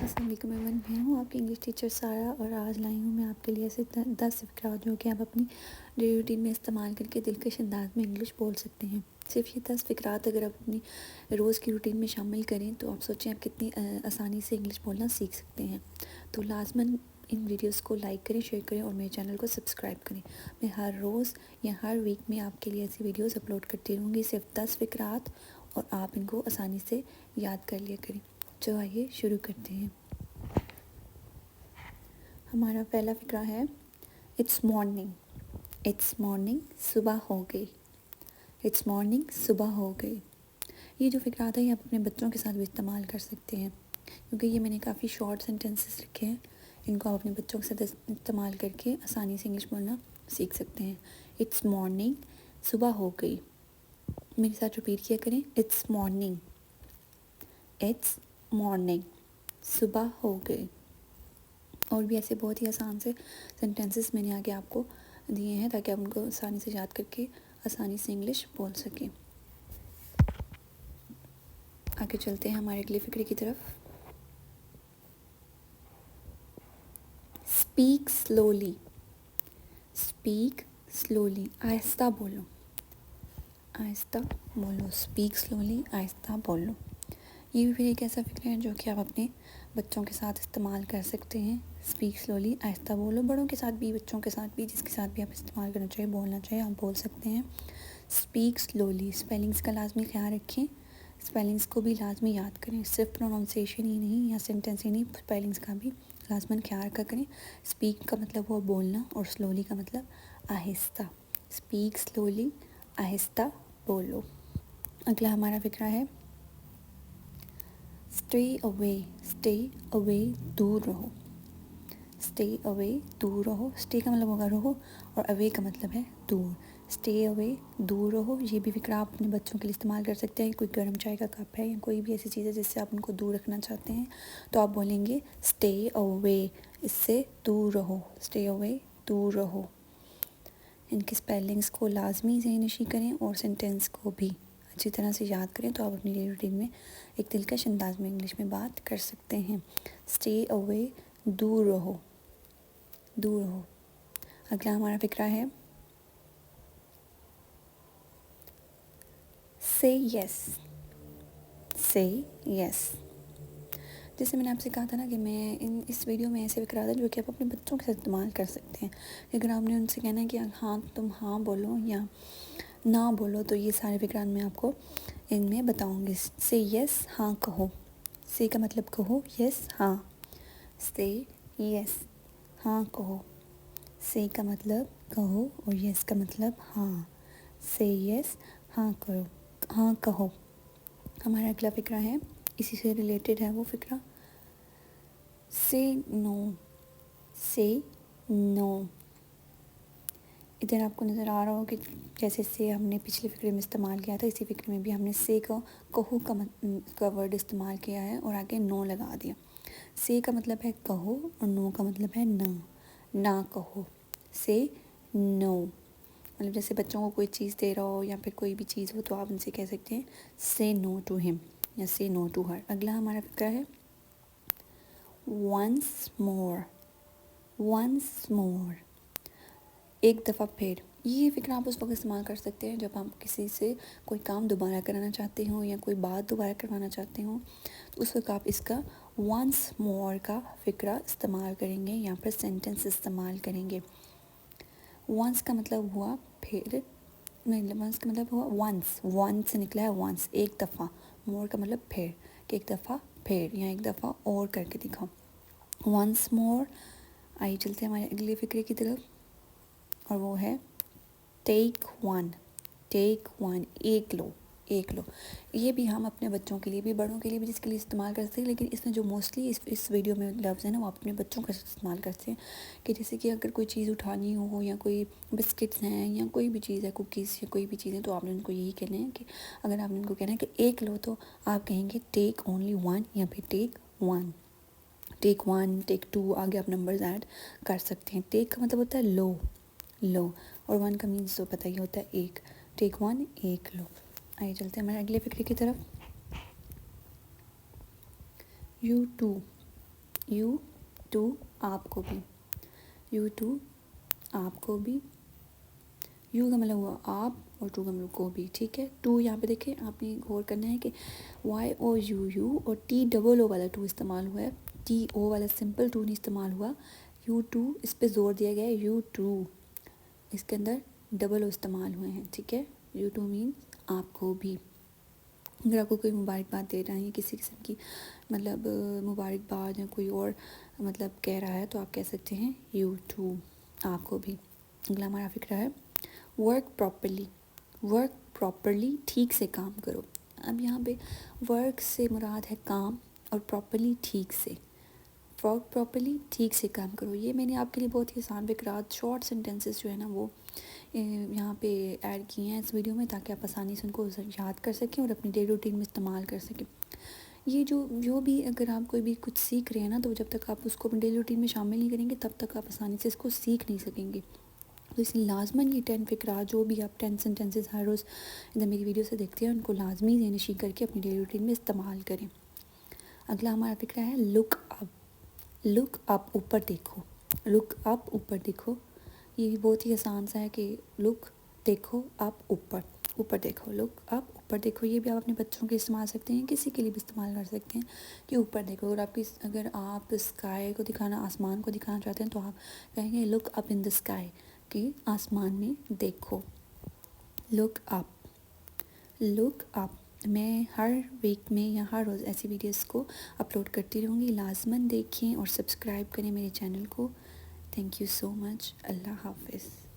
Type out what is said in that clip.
السلام علیکم ایون، میں ہوں آپ کی انگلش ٹیچر سارہ، اور آج لائی ہوں میں آپ کے لیے ایسے 10 فقرات جو کہ آپ اپنی ڈیلی روٹین میں استعمال کر کے دلکش انداز میں انگلش بول سکتے ہیں۔ صرف یہ 10 فقرات اگر آپ اپنی روز کی روٹین میں شامل کریں تو آپ سوچیں آپ کتنی آسانی سے انگلش بولنا سیکھ سکتے ہیں۔ تو لازماً ان ویڈیوز کو لائک کریں، شیئر کریں اور میرے چینل کو سبسکرائب کریں۔ میں ہر روز یا ہر ویک میں آپ کے لیے ایسی ویڈیوز اپلوڈ کرتی رہوں گی، صرف 10 فقرات، اور آپ ان کو آسانی سے یاد کر لیا کریں۔ تو آئیے شروع کرتے ہیں۔ ہمارا پہلا فقرہ ہے اٹس مارننگ۔ اٹس مارننگ، صبح ہو گئی۔ اٹس مارننگ، صبح ہو گئی۔ یہ جو فقرات ہے یہ آپ اپنے بچوں کے ساتھ بھی استعمال کر سکتے ہیں، کیونکہ یہ میں نے کافی شارٹ سینٹنسز رکھے ہیں، ان کو آپ اپنے بچوں کے ساتھ استعمال کر کے آسانی سے انگلش بولنا سیکھ سکتے ہیں۔ اٹس مارننگ، صبح ہو گئی۔ میرے ساتھ رپیٹ کیا کریں، اٹس مارننگ۔ اٹس مارننگ، صبح ہو گئی۔ اور بھی ایسے بہت ہی آسان سے سینٹینسز میں نے آگے آپ کو دیے ہیں تاکہ آپ ان کو آسانی سے یاد کر کے آسانی سے انگلش بول سکیں۔ آگے چلتے ہیں ہمارے اگلے فقرے کی طرف۔ Speak slowly. اسپیک سلولی، آہستہ بولو۔ آہستہ بولو، اسپیک سلولی، آہستہ بولو۔ یہ بھی پھر ایک ایسا فقرہ ہے جو کہ آپ اپنے بچوں کے ساتھ استعمال کر سکتے ہیں۔ اسپیک سلولی، آہستہ بولو، بڑوں کے ساتھ بھی، بچوں کے ساتھ بھی، جس کے ساتھ بھی آپ استعمال کرنا چاہیے، بولنا چاہیے، آپ بول سکتے ہیں۔ اسپیک سلولی، اسپیلنگس کا لازمی خیال رکھیں، اسپیلنگس کو بھی لازمی یاد کریں، صرف پروننسیشن ہی نہیں یا سینٹینس ہی نہیں، اسپیلنگس کا بھی لازماً خیال رکھا کریں۔ اسپیک کا مطلب ہوا بولنا اور سلولی کا مطلب آہستہ۔ اسپیک سلولی، آہستہ بولو۔ اگلا ہمارا فقرہ ہے اسٹے اوے۔ اسٹے اوے، دور رہو۔ اسٹے اوے، دور رہو۔ اسٹے کا مطلب ہوگا رہو، اور اوے کا مطلب ہے دور۔ اسٹے اوے، دور رہو۔ یہ بھی فقرہ آپ اپنے بچوں کے لیے استعمال کر سکتے ہیں۔ کوئی گرم چائے کا کپ ہے یا کوئی بھی ایسی چیز ہے جس سے آپ ان کو دور رکھنا چاہتے ہیں تو آپ بولیں گے اسٹے اوے، اس سے دور رہو۔ اسٹے اوے، دور رہو۔ ان کے اسپیلنگس کو لازمی ذہن نشی کریں اور سینٹینس کو بھی اچھی طرح سے یاد کریں تو آپ اپنی ڈیلی روٹین میں ایک دلکش انداز میں انگلش میں بات کر سکتے ہیں۔ اسٹے اوے، دور رہو، دور رہو۔ اگلا ہمارا فقرہ ہے سے یس۔ سے یس۔ جیسے میں نے آپ سے کہا تھا نا کہ میں اس ویڈیو میں ایسے فقرات ہیں جو کہ آپ اپنے بچوں کے ساتھ استعمال کر سکتے ہیں۔ اگر آپ نے ان سے کہنا ہے کہ ہاں تم ہاں بولو یا نہ بولو تو یہ سارے فقرات میں آپ کو ان میں بتاؤں گی۔ سے یس، ہاں کہو۔ سے کا مطلب کہو، یس ہاں۔ سے یس، ہاں کہو۔ سے کا مطلب کہو اور یس کا مطلب ہاں۔ سے یس، ہاں کرو، ہاں کہو۔ ہمارا اگلا فقرہ ہے، اسی سے ریلیٹڈ ہے وہ فقرہ، سے نو۔ سے نو۔ ادھر آپ کو نظر آ رہا ہو کہ جیسے سے ہم نے پچھلے فقرے میں استعمال کیا تھا، اسی فقرے میں بھی ہم نے سے کو کہو کا ورڈ استعمال کیا ہے اور آگے نو لگا دیا۔ سے کا مطلب ہے کہو اور نو کا مطلب ہے نہ، نہ کہو۔ سے نو، مطلب جیسے بچوں کو کوئی چیز دے رہا ہو یا پھر کوئی بھی چیز ہو تو آپ ان سے کہہ سکتے ہیں سے نو ٹو ہم یا سے نو ٹو ہر۔ اگلا ہمارا فقرہ ہے ونس مور۔ ونس مور، ایک دفعہ پھر۔ یہ فقرہ آپ اس وقت استعمال کر سکتے ہیں جب آپ کسی سے کوئی کام دوبارہ کرانا چاہتے ہوں یا کوئی بات دوبارہ کروانا چاہتے ہوں تو اس وقت آپ اس کا ونس مور کا فقرہ استعمال کریں گے، یہاں پر سینٹنس استعمال کریں گے۔ ونس کا مطلب ہوا پھر، ونس کا مطلب ہوا ونس، ون سے نکلا ہے ونس، ایک دفعہ۔ مور کا مطلب پھر، کہ ایک دفعہ پھر یا ایک دفعہ اور کر کے دکھاؤ۔ Once more. آئیے چلتے ہیں ہمارے اگلے فقرے کی طرف، اور وہ ہے ٹیک ون۔ ٹیک ون، ایک لو، ایک لو۔ یہ بھی ہم اپنے بچوں کے لیے بھی، بڑوں کے لیے بھی، جس کے لیے استعمال کرتے ہیں، لیکن اس میں جو موسٹلی اس ویڈیو میں لفظ ہے نا وہ اپنے بچوں کا استعمال کرتے ہیں، کہ جیسے کہ اگر کوئی چیز اٹھانی ہو یا کوئی بسکٹس ہیں یا کوئی بھی چیز ہے، کوکیز یا کوئی بھی چیز ہے، تو آپ نے ان کو یہی کہنا ہے کہ اگر آپ نے ان کو کہنا ہے کہ ایک لو تو آپ کہیں گے ٹیک اونلی ون یا پھر take one. Take one, take two, آگے آپ نمبرز ایڈ کر سکتے ہیں۔ ٹیک کا مطلب ہوتا ہے لو، لو، اور ون کا مینس تو پتہ ہی ہوتا ہے ایک۔ ٹیک ون، ایک لو۔ آئیے چلتے ہیں ہمارے اگلے فقرے کی طرف، یو ٹو۔ یو ٹو آپ کو بھی، یو ٹو آپ کو بھی، یو کا مطلب ہوا آپ اور ٹو کا مطلب کو بھی، ٹھیک ہے. ٹو یہاں پہ دیکھیں آپ نے غور کرنا ہے کہ وائی او یو یو اور ٹی ڈبل او والا ٹو استعمال ہوا ہے، ٹی او والا سمپل ٹو نہیں استعمال ہوا. یو ٹو اس پہ زور دیا گیا ہے، یو ٹو اس کے اندر ڈبل او استعمال ہوئے ہیں، ٹھیک ہے. یو ٹو مینس آپ کو بھی. اگر آپ کو کوئی مبارکباد دے رہا ہے یا کسی قسم کی مطلب مبارکباد یا کوئی اور مطلب کہہ رہا ہے تو آپ کہہ سکتے ہیں یو ٹو آپ کو بھی. اگلا ہمارا فقرہ ہے ورک پراپرلی. ورک پراپرلی ٹھیک سے کام کرو. اب یہاں پہ ورک سے مراد ہے کام اور پراپرلی ٹھیک سے. ورک پراپرلی ٹھیک سے کام کرو. یہ میں نے آپ کے لیے بہت ہی آسان فقرات شارٹ سینٹینسز جو ہے نا وہ یہاں پہ ایڈ کیے ہیں اس ویڈیو میں تاکہ آپ آسانی سے ان کو یاد کر سکیں اور اپنی ڈیلی روٹین میں استعمال کر سکیں. یہ جو بھی اگر آپ کوئی بھی کچھ سیکھ رہے ہیں نا تو جب تک آپ اس کو اپنی ڈیلی روٹین میں شامل نہیں کریں گے تب تک آپ آسانی سے اس کو سیکھ نہیں سکیں گے. تو اس لیے لازماً یہ 10 فقرات جو بھی آپ 10 سینٹینسز ہر روز ادھر میری ویڈیو سے دیکھتے ہیں ان کو لازمی ذہنشین کر کے اپنی ڈیلی روٹین میں استعمال کریں. اگلا ہمارا فقرہ ہے لک اپ. لک اپ اوپر دیکھو. لک اپ اوپر دیکھو. یہ بھی بہت ہی آسان سا ہے کہ لک دیکھو اپ اوپر، اوپر دیکھو، لک اپ اوپر دیکھو. یہ بھی آپ اپنے بچوں کے استعمال سکتے ہیں، کسی کے لیے بھی استعمال کر سکتے ہیں کہ اوپر دیکھو. اگر آپ اسکائی کو دکھانا، آسمان کو دکھانا چاہتے ہیں تو آپ کہیں گے لک اپ ان دا اسکائی کہ آسمان میں دیکھو. لک اپ، لک اپ. میں ہر ویک میں یا ہر روز ایسی ویڈیوز کو اپلوڈ کرتی رہوں گی. لازماً دیکھیں اور سبسکرائب کریں میرے چینل کو. تھینک یو سو مچ. اللہ حافظ.